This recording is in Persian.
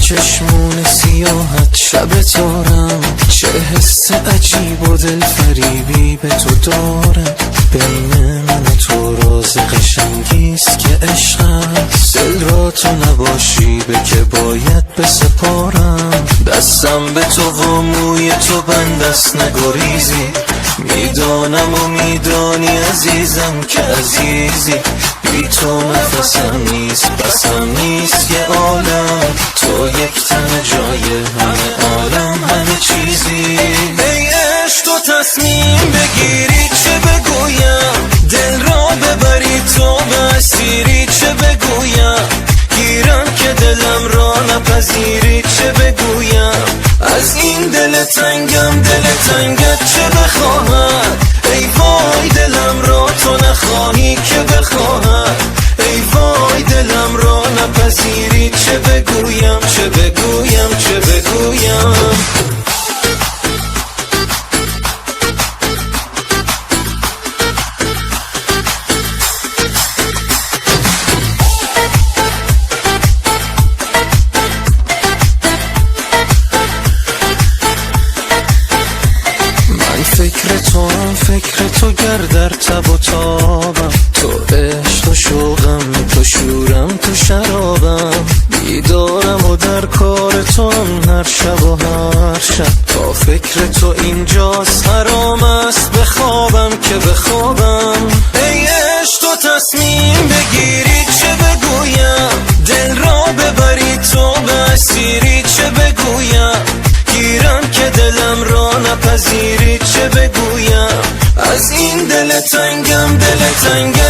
چشمون سیاحت شب تارم، چه حس عجیب و دل فریبی به تو دارم. بین من و تو راز قشنگیست که عشق است، دل را تو نباشی به که باید بسپارم. دستم به تو و موی تو بندست نگریزی، میدانم و میدانی عزیزم که عزیزی. بی تو نفسم نیست بسم نیست یه عالم، تو یک تن جای همه عالم همه چیزی. ای عشق تو تصمیم بگیری چه بگویم، دل را ببری تو به اسیری چه بگویم. گیرم که دلم را نپذیری چه بگویم. از این دل تنگم دل تنگت چه بخواهد. ای وای دلم را تو نخواهی که بخواهد. ای وای دلم را نپذیری چه بگویم چه بگویم چه بگویم. فکر تو گردر تب و تابم، تو عشق تو شوقم تو شورم تو شرابم. بیدارم و در کار تو هم هر شب و هر شب، تا فکر تو اینجاست حرام است بخوابم که بخوابم. ای عشق تو تصمیم بگیری چه بگویم، دل را ببری تو به اسیری چه بگویم. گیرم که دلم را نپذیری چه بگویم. از این دل تنگم دل تنگم